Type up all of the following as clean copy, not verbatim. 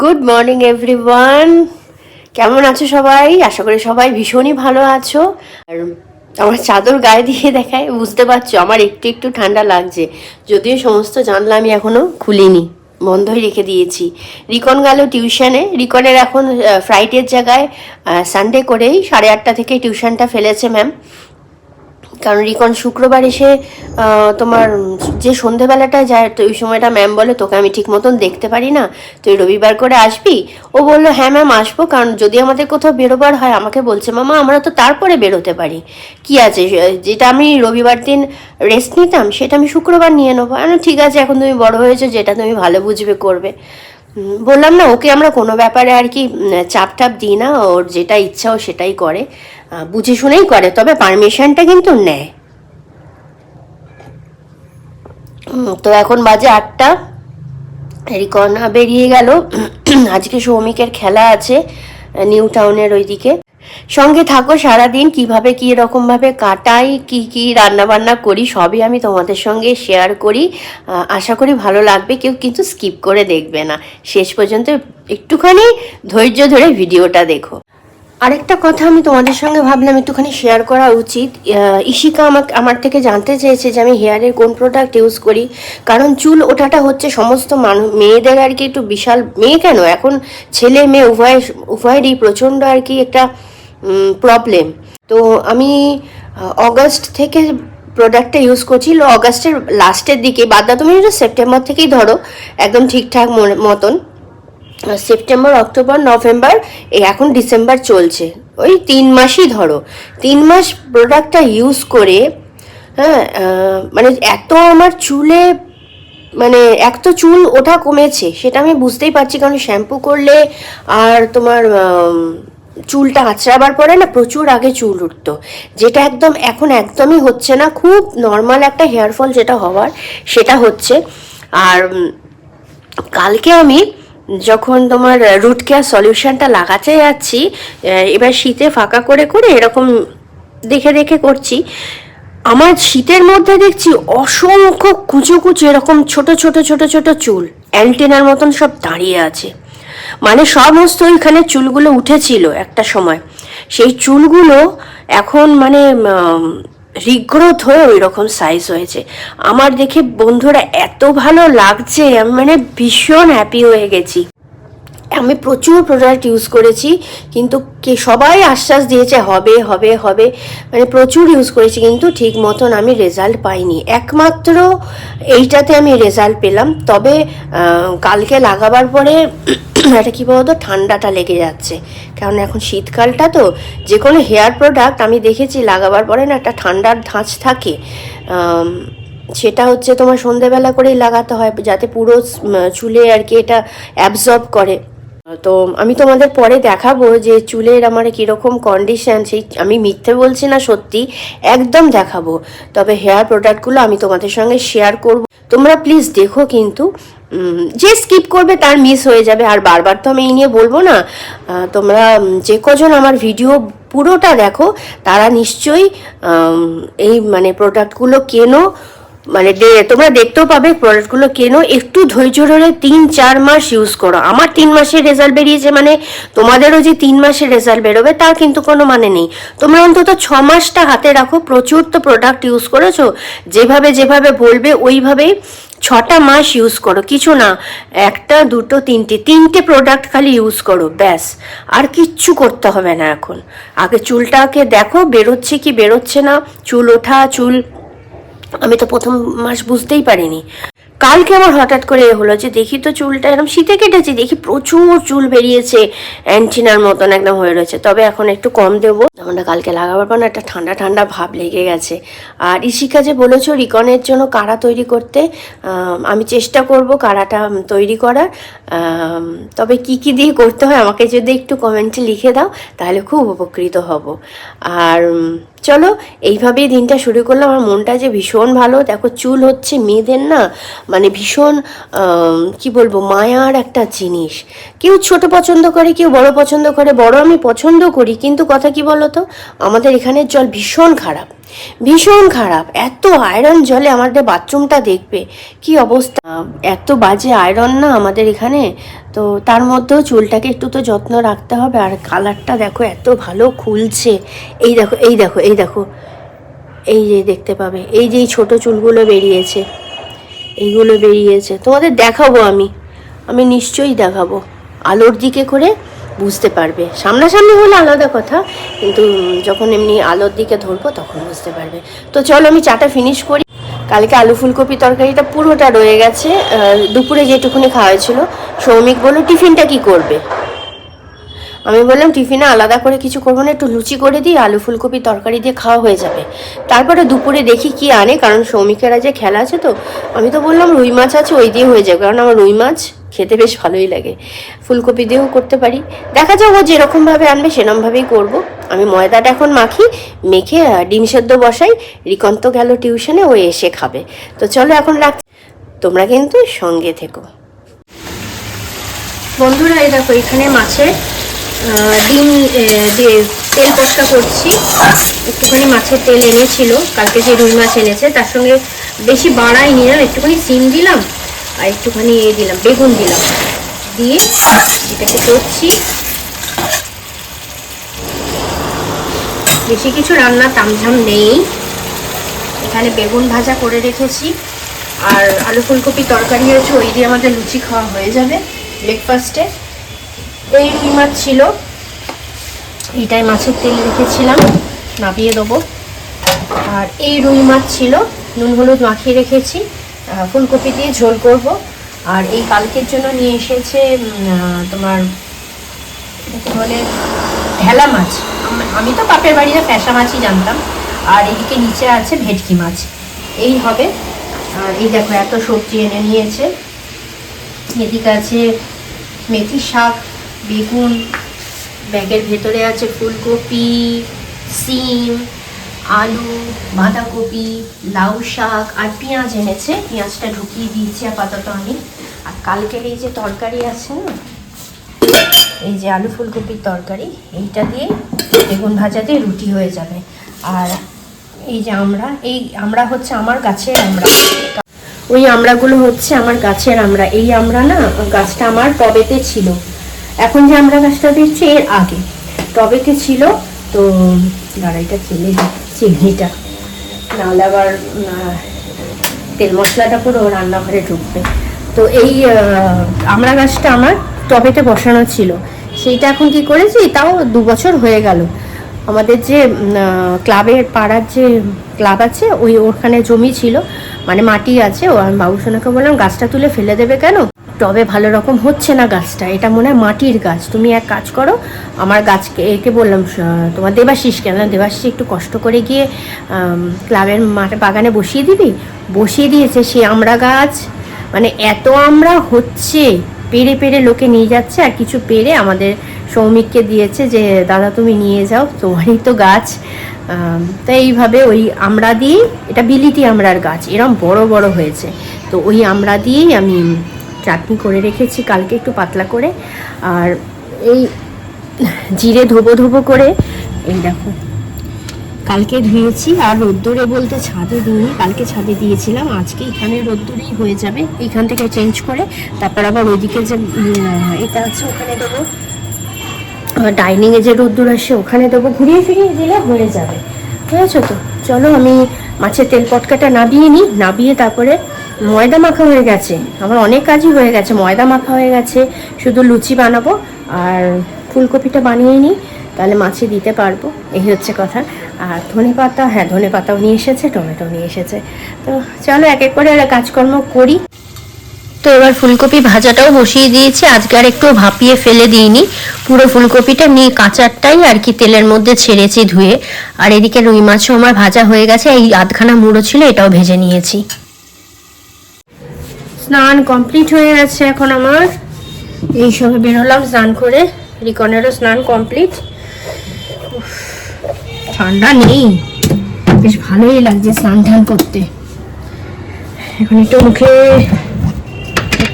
Good morning everyone. কেমন আছো সবাই? আশা করি সবাই ভীষণই ভালো আছো। আর আমার চাদর গায়ে দিয়ে দেখায়, বুঝতে পারছো আমার একটু একটু ঠান্ডা লাগছে, যদিও সমস্ত জানলা আমি এখনো খুলিনি, বন্ধই রেখে দিয়েছি। রিকন গেল টিউশনে। রিকনের এখন ফ্রাইডের জায়গায় সানডে করেই 8:30 থেকে টিউশনটা ফেলেছে ম্যাম। কারণ রিকন শুক্রবার এসে তোমার যে সন্ধেবেলাটায় যায়, তো ওই সময়টা ম্যাম বলে তোকে আমি ঠিক মতন দেখতে পারি না, তুই রবিবার করে আসবি। ও বললো হ্যাঁ ম্যাম আসবো, কারণ যদি আমাদের কোথাও বেরোবার হয় আমাকে বলছে মামা আমরা তো তারপরে বেরোতে পারি, কি আছে, যেটা আমি রবিবার দিন রেস্ট নিতাম সেটা আমি শুক্রবার নিয়ে নেবো। ঠিক আছে, এখন তুমি বড় হয়েছো, যেটা তুমি ভালো বুঝবে করবে। বললাম না, ওকে আমরা কোনো ব্যাপারে আর কি চাপ টাপ দিই না, ওর যেটা ইচ্ছা ও সেটাই করে, বুঝে শুনেই করে, তবে পারমিশনটা কিন্তু নেয়। তো এখন বাজে 8টা, রিকন বেরিয়ে গেল। আজকে সৌমিকের খেলা আছে নিউ টাউনের ওইদিকে। সঙ্গে থাকো সারাদিন, কিভাবে কী রকমভাবে কাটাই, কি কি রান্না বান্না করি সবই আমি তোমাদের সঙ্গে শেয়ার করি। আশা করি ভালো লাগবে, কেউ কিন্তু স্কিপ করে দেখবে না, শেষ পর্যন্ত একটুখানি ধৈর্য ধরে ভিডিওটা দেখো। আরেকটা কথা আমি তোমাদের সঙ্গে ভাবলাম একটুখানি শেয়ার করা উচিত। ইশিকা আমার থেকে জানতে চেয়েছে যে আমি হেয়ারের কোন প্রোডাক্ট ইউজ করি, কারণ চুল ওঠাটা হচ্ছে সমস্ত মেয়েদের আর কি একটু বিশাল, মেয়ে কেন এখন ছেলে মেয়ে উভয়েরই প্রচণ্ড আর কি একটা প্রবলেম। তো আমি অগাস্ট থেকে প্রোডাক্টটা ইউজ করছি, অগাস্টের লাস্টের দিকে, বাদটা তুমি সেপ্টেম্বর থেকেই ধরো একদম ঠিকঠাক মতন। সেপ্টেম্বর, অক্টোবর, নভেম্বর, এখন ডিসেম্বর চলছে, ওই 3 মাসই ধরো। 3 মাস প্রোডাক্টটা ইউজ করে, হ্যাঁ, মানে এত আমার চুলে, মানে এক তো চুল ওঠা কমেছে সেটা আমি বুঝতেই পারছি, কারণ শ্যাম্পু করলে আর তোমার চুলটা আঁচড়াবার পরে না প্রচুর আগে চুল উঠতো, যেটা একদম এখন একদমই হচ্ছে না, খুব নর্মাল একটা হেয়ার ফল যেটা হওয়ার সেটা হচ্ছে। আর কালকে আমি যখন তোমার রুট কেয়ার সলিউশনটা লাগাতে যাচ্ছি, এবার শীতে ফাঁকা করে করে এরকম দেখে দেখে করছি, আমার শীতের মধ্যে দেখছি অসংখ্য কুচো কুচো এরকম ছোট ছোট ছোট ছোট চুল অ্যান্টেনার মতন সব দাঁড়িয়ে আছে। মানে সমস্ত ওইখানে চুলগুলো উঠেছিল একটা সময়, সেই চুলগুলো এখন মানে রিগ্রোথ হয়ে ওই রকম সাইজ হয়েছে। আমার দেখে বন্ধুরা এত ভালো লাগছে, আমি মানে ভীষণ হ্যাপি হয়ে গেছি। আমি প্রচুর প্রোডাক্ট ইউজ করেছি, কিন্তু সবাই আশ্বাস দিয়েছে হবে হবে হবে, মানে প্রচুর ইউজ করেছি, কিন্তু ঠিক মতন আমি রেজাল্ট পাইনি। একমাত্র এইটাতে আমি রেজাল্ট পেলাম। তবে কালকে লাগাবার পরে একটা কী বলতো, ঠান্ডাটা লেগে যাচ্ছে, কারণ এখন শীতকালটা তো, যে কোনো হেয়ার প্রোডাক্ট আমি দেখেছি লাগাবার পরে না একটা ঠান্ডার ধাঁচ থাকে, সেটা হচ্ছে তোমার সন্ধেবেলা করেই লাগাতে হয়, যাতে পুরো চুলে আর কি এটা অ্যাবজর্ব করে। তো আমি তোমাদের পরে দেখাবো যে চুলের আমার কীরকম কন্ডিশন, সেই আমি মিথ্যে বলছি না, সত্যি একদম দেখাবো। তবে হেয়ার প্রোডাক্টগুলো আমি তোমাদের সঙ্গে শেয়ার করব, তোমরা প্লিজ দেখো, কিন্তু যে স্কিপ করবে তার মিস হয়ে যাবে। আর বারবার তো আমি এই নিয়ে বলবো না, তোমরা যে কজন আমার ভিডিও পুরোটা দেখো তারা নিশ্চয়ই এই মানে প্রোডাক্টগুলো কেনো, মানে তোমরা দেখতেও পাবে প্রোডাক্টগুলো কেনো, একটু ধৈর্য ধরে 3-4 মাস ইউজ করো। আমার 3 মাসের রেজাল্ট বেরিয়েছে, মানে তোমাদেরও যে 3 মাসের রেজাল্ট বেরোবে তার কিন্তু কোনো মানে নেই। তোমরা অন্তত 6 মাসটা হাতে রাখো, প্রচুর তো প্রোডাক্ট ইউজ করেছো, যেভাবে যেভাবে বলবে ওইভাবেই 6টা মাস ইউজ করো, কিছু না, 1, 2, 3টে প্রোডাক্ট খালি ইউজ করো, ব্যাস, আর কিচ্ছু করতে হবে না। এখন আগে চুলটাকে দেখো বেরোচ্ছে কি বেরোচ্ছে না, চুল ওঠা, চুল, আমি তো প্রথম মাস বুঝতেই পারিনি। কালকে আমার হঠাৎ করে হলো যে দেখি তো চুলটা এরকম শীতে কেটেছি, দেখি প্রচুর চুল বেরিয়েছে, অ্যান্টিনার মতন একদম হয়ে রয়েছে। তবে এখন একটু কম দেবো, আমরা কালকে লাগাবার পর না একটা ঠান্ডা ঠান্ডা ভাব লেগে গেছে। আর ইশিকা যে বলেছো রিকনের জন্য কাড়া তৈরি করতে, আমি চেষ্টা করব কাড়াটা তৈরি করার। তবে কি কি দিয়ে করতে হয় আমাকে যদি একটু কমেন্টে লিখে দাও তাহলে খুব উপকৃত হব। আর চলো এইভাবেই দিনটা শুরু করলাম। আমার মনটা যে ভীষণ ভালো, দেখো চুল হচ্ছে মেয়েদের না মানে ভীষণ কি বলবো, মায়ার একটা জিনিস। কেউ ছোট পছন্দ করে, কেউ বড় পছন্দ করে, বড় আমি পছন্দ করি, কিন্তু কথা কি বলো তো, আমাদের এখানের জল ভীষণ খারাপ, ভীষণ খারাপ, এত আয়রন জলে আমাদের বাথরুমটা দেখবে কি অবস্থা, এত বাজে আয়রন না আমাদের এখানে। তো তার মধ্যেও চুলটাকে একটু তো যত্ন রাখতে হবে। আর কালারটা দেখো এত ভালো খুলছে, এই দেখো এই দেখো এই দেখো, এই যে দেখতে পাবে এই যে এই ছোটো চুলগুলো বেরিয়েছে, এইগুলো বেরিয়েছে, তোমাদের দেখাবো আমি নিশ্চয়ই দেখাবো, আলোর দিকে করে বুঝতে পারবে। সামনাসামনি হলে আলাদা কথা, কিন্তু যখন এমনি আলোর দিকে ধরবো তখন বুঝতে পারবে। তো চলো আমি চাটা ফিনিশ করি। কালকে আলু ফুলকপি তরকারিটা পুরোটা রয়ে গেছে, দুপুরে যেটুকুনি খাওয়া হয়েছিল। সৌমিক বলল টিফিনটা কি করবে, আমি বললাম টিফিনে আলাদা করে কিছু করবো না, একটু লুচি করে দিই, আলু ফুলকপি তরকারি দিয়ে খাওয়া হয়ে যাবে। তারপরে দুপুরে দেখি কি আনে, কারণ সৌমিকের আজ খেলা আছে। তো আমি তো বললাম রুই মাছ আছে, ওই দিয়ে হয়ে যাবে, কারণ আমার রুই মাছ খেতে বেশ ভালোই লাগে। ফুলকপি দিয়েও করতে পারি, দেখা যাক ও যেরকমভাবে আনবে সেরকমভাবেই করব। আমি ময়দাটা এখন মাখি, মেখে ডিম সেদ্ধ বসাই। রিকন্ত গেল টিউশনে, ও এসে খাবে। তো চলো এখন রাখছি, তোমরা কিন্তু সঙ্গে থেকো। বন্ধুরা এই দেখো এখানে মাছের ডিম দিয়ে তেল পস্তা করছি। একটুখানি মাছের তেল এনেছিল কালকে, যে রুই মাছ এনেছে, তার সঙ্গে বেশি বাড়াই নিলাম, একটুখানি সিম দিলাম আর একটুখানি দিলাম বেগুন দিলাম, দিয়ে এটাকে করছি। বেশি কিছু রান্না তামঝাম নেই, এখানে বেগুন ভাজা করে রেখেছি আর আলু ফুলকপি তরকারি হয়েছে, ওই দিয়ে আমাদের লুচি খাওয়া হয়ে যাবে ব্রেকফাস্টে। এই রুই মাছ ছিল, এইটাই মাছের তেল রেখেছিলাম, নাবিয়ে দেবো। আর এই রুই মাছ ছিল, নুন হলুদ মাখিয়ে রেখেছি, ফুলকপি দিয়ে ঝোল করব। আর এই কালকের জন্য নিয়ে এসেছে তোমার এটাকে বলে ঢেলা মাছ, আমি তো বাপের বাড়িতে ফ্যাসা মাছই জানতাম। আর এদিকে নিচে আছে ভেটকি মাছ, এই হবে। আর এই দেখো এত সবজি এনে নিয়েছে, এদিকে আছে মেথি শাক, বেগুন, ব্যাগের ভেতরে আছে ফুলকপি, সিম, আলু, বাঁধাকপি, লাউ শাক আর পেঁয়াজ এনেছে, পেঁয়াজটা ঢুকিয়ে দিয়েছি আপাতত আমি। আর কালকের এই যে তরকারি আছে না, এই যে আলু ফুলকপির তরকারি, এইটা দিয়ে বেগুন ভাজা দিয়ে রুটি হয়ে যাবে। আর এই যে আমরা হচ্ছে আমার গাছের আমরা, ওই আমড়াগুলো হচ্ছে আমার গাছের আমড়া। এই আমড়া না, গাছটা আমার টবেতে ছিল, এখন যে আমরা গাছটা দেখছি এর আগে টবেতে ছিল। তো দাঁড়াইটা চেলে চিনিটা, নাহলে আবার তেল মশলাটা পুরো রান্নাঘরে ঢুকবে। তো এই আমড়া গাছটা আমার টবেতে বসানো ছিল, সেইটা এখন কি করেছি, তাও 2 বছর হয়ে গেল। আমাদের যে ক্লাবের পাড়ার যে ক্লাব আছে, ওখানে জমি ছিল, মানে মাটি আছে। ও আমি বাবুসোনাকে বললাম গাছটা তুলে ফেলে দেবে কেন, টবে ভালো রকম হচ্ছে না গাছটা, এটা মনে হয় মাটির গাছ, তুমি এক কাজ করো আমার গাছকে, একে বললাম তোমার দেবাশিস কেন, দেবাশিস একটু কষ্ট করে গিয়ে ক্লাবের মাঠে বাগানে বসিয়ে দিবি। বসিয়ে দিয়েছে, সে আমড়া গাছ মানে এত আমড়া হচ্ছে, পেরে পেরে লোকে নিয়ে যাচ্ছে, আর কিছু পেরে আমাদের সৌমিককে দিয়েছে যে দাদা তুমি নিয়ে যাও, তোমারই তো গাছ। তাই এইভাবে ওই আমড়া দিয়েই, এটা বিলিতি আমড়ার গাছ, এরম বড় বড় হয়েছে। তো ওই আমড়া দিয়েই আমি চাটনি করে রেখেছি কালকে একটু পাতলা করে। আর এই জিরে ধোবো ধোবো করে, এই দেখো কালকে ধুয়েছি। আর রোদ্দুরে বলতে ছাদে দিইনি, কালকে ছাদে দিয়েছিলাম, আজকে এখানে রোদ্দুরেই হয়ে যাবে। এইখান থেকে চেঞ্জ করে তারপর আবার ওইদিকে যে এটা আছে ওখানে দেবো, ডাইনিংয়ে যে রোদ্দুর আসে ওখানে দেবো, ঘুরিয়ে ফিরিয়ে দিলে হয়ে যাবে। ঠিক আছে? তো চলো আমি মাছের তেল পটকাটা নাবিয়ে নিই, নাবিয়ে তারপরে ময়দা মাখা হয়ে গেছে, আমার অনেক কাজই হয়ে গেছে, ময়দা মাখা হয়ে গেছে, শুধু লুচি বানাবো আর ফুলকপিটা বানিয়ে নিই, তাহলে মাছে দিতে পারবো, এই হচ্ছে কথা। আর ধনেপাতা, হ্যাঁ ধনেপাতাও নিয়ে এসেছে, টমেটো নিয়ে এসেছে। তো চলো এক এক করে কাজকর্ম করি। তো এবার ফুলকপি ভাজাটাও বসিয়ে দিয়েছি, আজকে আর একটু ভাপিয়ে ফেলে দিইনি, পুরো ফুলকপিটা নিয়ে কাঁচারটাই আর কি তেলের মধ্যে ছেড়েছি ধুয়ে। আর এদিকে রুই মাছও আমার ভাজা হয়ে গেছে, এই আধখানা মুড়ো ছিল এটাও ভেজে নিয়েছি। স্নান কমপ্লিট হয়ে গেছে এখন আমার, এই সবে বেরোলাম স্নান করে, রিকনেরও স্নান কমপ্লিট। ঠান্ডা নেই, বেশ ভালোই লাগছে স্নান টান করতে। এখন একটু মুখে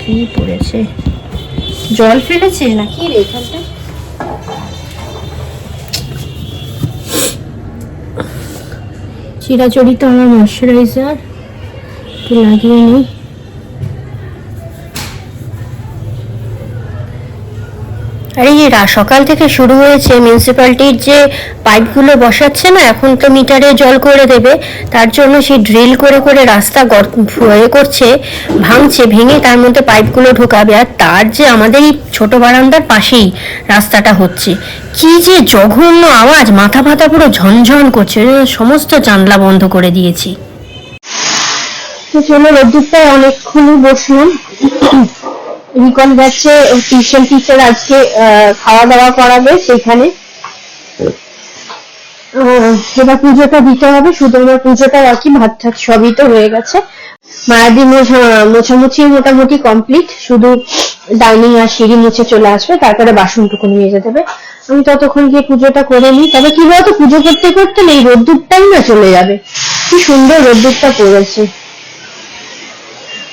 কি পড়েছে, জল ফেলেছে নাকি রে এখানটা, চিরাচরিত আমার ময়শ্চারাইজার একটু লাগিয়ে নিই। আর এই সকাল থেকে শুরু হয়েছে মিউনিসিপ্যালিটির যে পাইপগুলো বসাচ্ছে না, এখন তো মিটারে জল করে দেবে, তার জন্য সেই ড্রিল করে করে রাস্তা করছে, ভাঙছে, ভেঙে তার মধ্যে পাইপগুলো ঢোকাবে। আর তার যে আমাদের এই ছোট বারান্দার পাশেই রাস্তাটা হচ্ছে, কি যে জঘন্য আওয়াজ, মাথা ফাতা পুরো ঝনঝন করছে, সমস্ত জানলা বন্ধ করে দিয়েছি। তো চলো, রোদ্দুরটায় অনেকক্ষণই বসলাম। রিকন যাচ্ছে টিউশন টিচার আজকে খাওয়া দাওয়া করাবে সেখানে। এবার পুজোটা দিতে হবে, শুধু আমার পুজোটা বাকি, ভাত ঠাত সবই তো হয়ে গেছে। মায়াদি মোছামুছি মোটামুটি কমপ্লিট, শুধু ডাইনিং আর সিঁড়ি মুছে চলে আসবে, তারপরে বাসনটুকু নিয়ে যেতে হবে। আমি ততক্ষণ গিয়ে পুজোটা করে নিই। তবে কি বলতো, পুজো করতে করতে এই রোদ্দুরটাই না চলে যাবে। কি সুন্দর রোদ্দুরটা পড়েছে।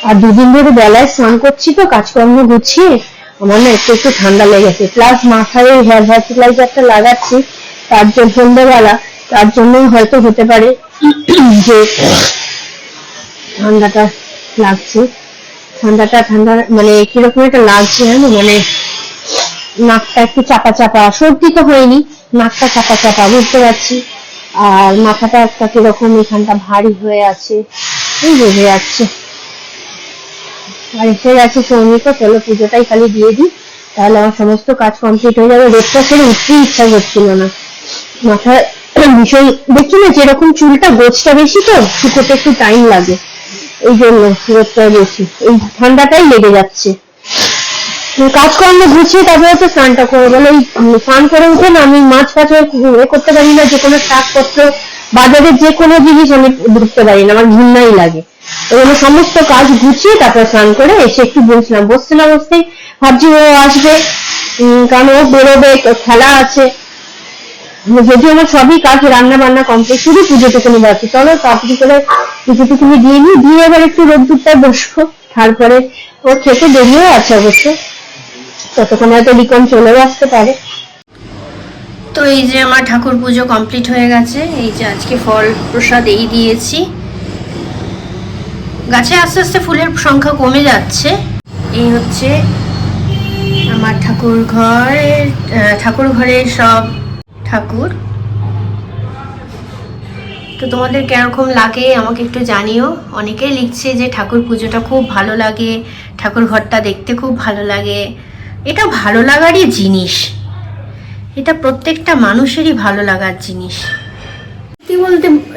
আর দুদিন ধরে বেলায় স্নান করছি তো, কাজকর্ম গুছিয়ে আমার না একটু একটু ঠান্ডা লেগেছে, প্লাস মাথায় হেয়ার ভার্টিলাইজারটা লাগাচ্ছি তার জন্য সন্ধ্যাবেলা, তার জন্যই হয়তো হতে পারে যে ঠান্ডাটা লাগছে। ঠান্ডা মানে কিরকম একটা লাগছে জানো, মানে নাকটা একটু চাপা চাপা, সর্দি তো হয়নি, নাকটা চাপা চাপা বুঝতে পারছি। আর মাথাটা একটা কিরকম এখানটা ভারী হয়ে আছে, এই বোঝা যাচ্ছে। আর এসে গেছে সৌমিকও, চলো পুজোটাই খালি দিয়ে দিই, তাহলে আমার সমস্ত কাজ কমপ্লিট হয়ে যাবে। রোদটা ছেড়ে উঠতেই ইচ্ছা করছিল না, মাথায় ভীষণ, দেখছি না যেরকম চুলটা গোছটা বেশি তো, শুকোতে একটু টাইম লাগে, এই জন্য রোদটা বেশি, এই ঠান্ডাটাই লেগে যাচ্ছে। কাজকর্ম গুছিয়ে তারপরে তো স্নানটা করে বলে, স্নান করে উঠে না আমি মাছ ফাছ করতে পারি না, যে কোনো শাকপত্র বাজারের যে কোনো জিনিস আমি ঢুকতে পারি না, আমার ঘৃণাই লাগে। এগুলো সমস্ত কাজ গুছিয়ে তারপর স্নান করে এসে একটু বসলাম, বসতে না বসতেই ভাবছি ও আসবে, কারণ ও বেরোবে, খেলা আছে। যদি আমার সবই কাজ রান্না বান্না কমপ্লিট, শুধু পুজোটুকুনি বাকি। চলো তাড়াতাড়ি করে পুজোটুকুনি দিয়ে নিই, দিয়ে এবার একটু রোদ্দুরটায় বসবো, তারপরে ও খেতে দেরিও আছে অবশ্য, ততক্ষণ হয়তো রিকন চলেও আসতে পারে। তো এই যে আমার ঠাকুর পুজো কমপ্লিট হয়ে গেছে, এই যে আজকে ফল প্রসাদ এই দিয়েছি। গাছে আস্তে আস্তে ফুলের সংখ্যা কমে যাচ্ছে। এই হচ্ছে আমার ঠাকুর ঘরের সব ঠাকুর। তো তোমাদের কিরকম লাগে আমাকে একটু জানিও। অনেকেই লিখছে যে ঠাকুর পুজোটা খুব ভালো লাগে, ঠাকুর ঘরটা দেখতে খুব ভালো লাগে। এটা ভালো লাগারই জিনিস, এটা প্রত্যেকটা মানুষেরই ভালো লাগার জিনিস।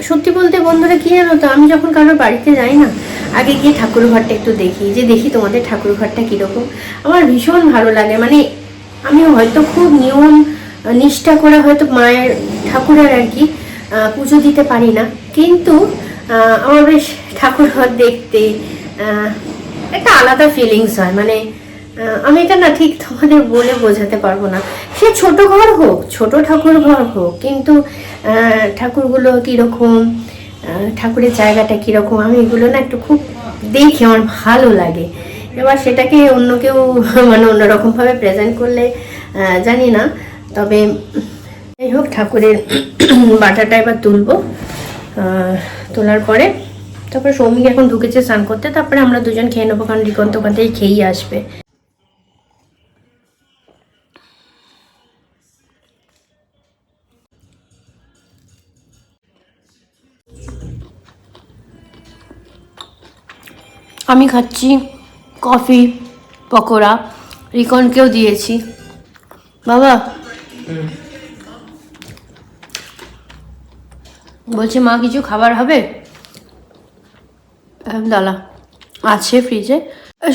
সত্যি বলতে বন্ধুরা, কি জানো তো, আমি যখন কারোর বাড়িতে যাই না, আগে গিয়ে ঠাকুর ঘরটা একটু দেখি তোমাদের ঠাকুর ঘরটা কিরকম। আমার ভীষণ ভালো লাগে, মানে আমি হয়তো খুব নিয়ম নিষ্ঠা করে হয়তো মায়ের ঠাকুরের আর কি পুজো দিতে পারি না, কিন্তু আমার বেশ ঠাকুর ঘর দেখতে একটা আলাদা ফিলিংস হয়। মানে আমি এটা না ঠিক তোমাদের বলে বোঝাতে পারবো না। সে ছোট ঘর হোক, ছোট ঠাকুর ঘর হোক, কিন্তু ঠাকুরগুলো কীরকম, ঠাকুরের জায়গাটা কীরকম, আমি এগুলো না একটু খুব দেখি, আমার ভালো লাগে। এবার সেটাকে অন্য কেউ মানে অন্যরকমভাবে প্রেজেন্ট করলে জানি না, তবে যাই হোক, ঠাকুরের বাটাটা এবার তুলবো। তোলার পরে তারপরে সৌমিক এখন ঢুকেছে স্নান করতে, তারপরে আমরা দুজন খেয়ে নেবো, কারণ রিকন তো ওখান থেকে খেয়েই আসবে। আমি খাচ্ছি কফি, পকোড়া, রিকনকেও দিয়েছি। বাবা বলছে মা কিছু খাবার হবে, দাদা আছে ফ্রিজে।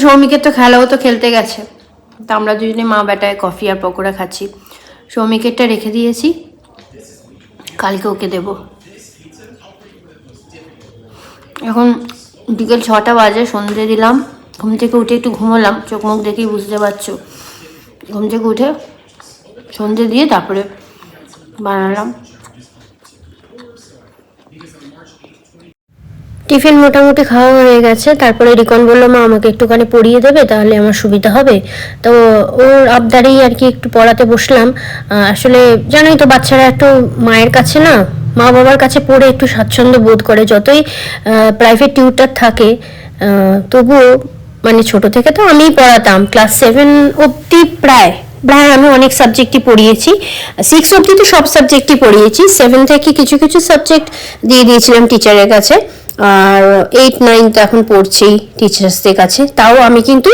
সৌমিকের তো খেলাও তো খেলতে গেছে, তা আমরা দুজনে মা বেটায় কফি আর পকোড়া খাচ্ছি। সৌমিকেরটা রেখে দিয়েছি, কালকে ওকে দেব। এখন বিকেল 6টা বাজে, সন্ধে দিলাম, ঘুম থেকে উঠে একটু ঘুমোলাম, চোখ মুখ দেখেই বুঝতে পারছো। ঘুম থেকে উঠে সন্ধে দিয়ে তারপরে বানালাম। টিফিন মোটামুটি খাওয়া হয়ে গেছে, তারপরে রিকন বললো মা আমাকে একটুখানি পড়িয়ে দেবে, তাহলে আমার সুবিধা হবে। তো ওর আবদারেই আর কি একটু পড়াতে বসলাম। আসলে জানোই তো, বাচ্চারা একটু মায়ের কাছে না মা বাবার কাছে পড়ে একটু স্বাচ্ছন্দ্য বোধ করে। যতই প্রাইভেট টিউটার থাকে তবুও মানে ছোট থেকে তো আমিই পড়াতাম, ক্লাস 7 অবধি প্রায় প্রায় আমি অনেক সাবজেক্টই পড়িয়েছি, 6 অবধি তো সব সাবজেক্টই পড়িয়েছি, 7 থেকে কিছু কিছু সাবজেক্ট দিয়ে দিয়েছিলাম টিচারের কাছে, আর 8, 9 তো এখন পড়ছি টিচার্সদের কাছে। তাও আমি কিন্তু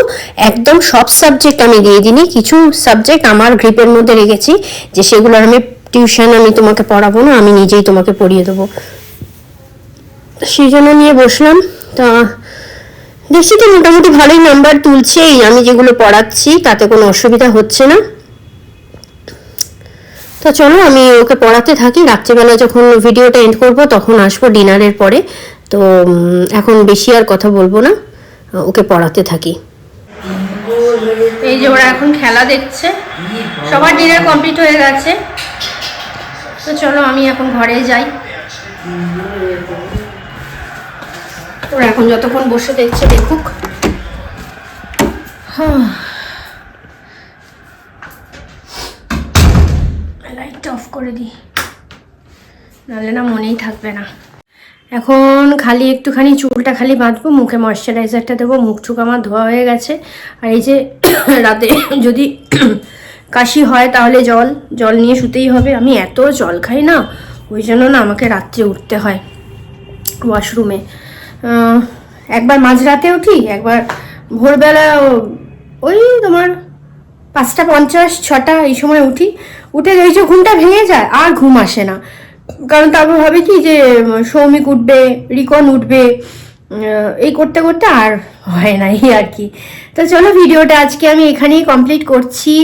একদম সব সাবজেক্ট আমি দিয়ে দিইনি, কিছু সাবজেক্ট আমার গ্রিপের মধ্যে রেখেছি যে সেগুলোর আমি টিউশন আমি তোমাকে পড়াবো না, আমি নিজেই তোমাকে পড়িয়ে দেবো। সেই জন্য নিয়ে বসলাম। তা দেখছি তো মোটামুটি ভালোই নাম্বার তুলছেই, আমি যেগুলো পড়াচ্ছি তাতে কোনো অসুবিধা হচ্ছে না। তো চলো আমি ওকে পড়াতে থাকি, রাত্রিবেলা যখন ভিডিওটা এন্ড করব তখন আসবো ডিনারের পরে। তো এখন বেশি আর কথা বলবো না, ওকে পড়াতে থাকি। এই যে ওরা এখন খেলা দেখছে, সবার ডিনার কমপ্লিট হয়ে গেছে। তো চলো আমি এখন ঘরে যাই। ওরা এখন যতক্ষণ বসে দেখছে দেখুক। লাইটটা অফ করে দিই, নাহলে না মনেই থাকবে না। এখন খালি একটুখানি চুলটা খালি বাঁধবো, মুখে ময়শ্চারাইজারটা দেবো, মুখ টুক আমার ধোয়া হয়ে গেছে। আর এই যে রাতে যদি কাশি হয় তাহলে জল নিয়ে শুতেই হবে। আমি এত জল খাই না, ওই জন্য না আমাকে রাত্রে উঠতে হয় ওয়াশরুমে। একবার মাঝরাতে উঠি, একবার ভোরবেলা ওই তোমার 5:50, 6টা এই সময় উঠি। উঠে ওই যে ঘুমটা ভেঙে যায়, আর ঘুম আসে না। কারণ তারপর ভাবে কি যে সৌমিক উঠবে, রিকন উঠবে, এই করতে করতে আর হয় না, এই আর কি। তো চলো ভিডিওটা আজকে আমি এখানেই কমপ্লিট করছি।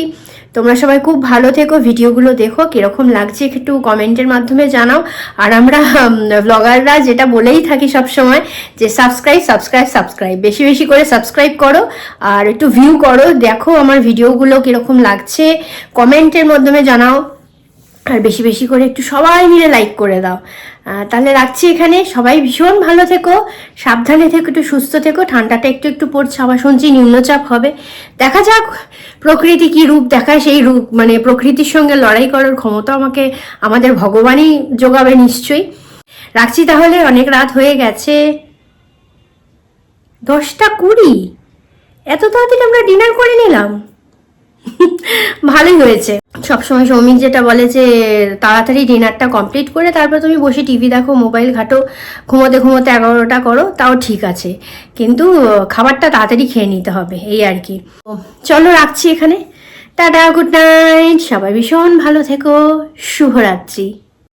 তোমরা সবাই খুব ভালো থেকো, ভিডিওগুলো দেখো, কীরকম লাগছে একটু কমেন্টের মাধ্যমে জানাও। আর আমরা ব্লগাররা যেটা বলেই থাকি সব সময় যে সাবস্ক্রাইব বেশি বেশি করে সাবস্ক্রাইব করো, আর একটু ভিউ করো, দেখো আমার ভিডিওগুলো কীরকম লাগছে, কমেন্টের মাধ্যমে জানাও, আর বেশি বেশি করে একটু সবাই মিলে লাইক করে দাও। তাহলে রাখছি এখানে, সবাই ভীষণ ভালো থেকো, সাবধানে থেকো, একটু সুস্থ থেকো। ঠান্ডাটা একটু একটু পড়ছে, আবার শুনছি নিম্নচাপ হবে, দেখা যাক প্রকৃতি কি রূপ দেখায়। সেই রূপ মানে প্রকৃতির সঙ্গে লড়াই করার ক্ষমতা আমাদের ভগবানই যোগাবে নিশ্চয়ই। রাখছি তাহলে, অনেক রাত হয়ে গেছে, 10:20। এত তাড়াতাড়ি আমরা ডিনার করে নিলাম, ভালোই হয়েছে। সবসময় সৌমিক যেটা বলে যে তাড়াতাড়ি ডিনারটা কমপ্লিট করে তারপর তুমি বসে টিভি দেখো, মোবাইল ঘাটো, ঘুমোতে ঘুমোতে 11টা করো, তাও ঠিক আছে, কিন্তু খাবারটা তাড়াতাড়ি খেয়ে নিতে হবে, এই আর কি। চলো রাখছি এখানে, টাটা, গুড নাইট, সবাই ভীষণ ভালো থেকো, শুভরাত্রি।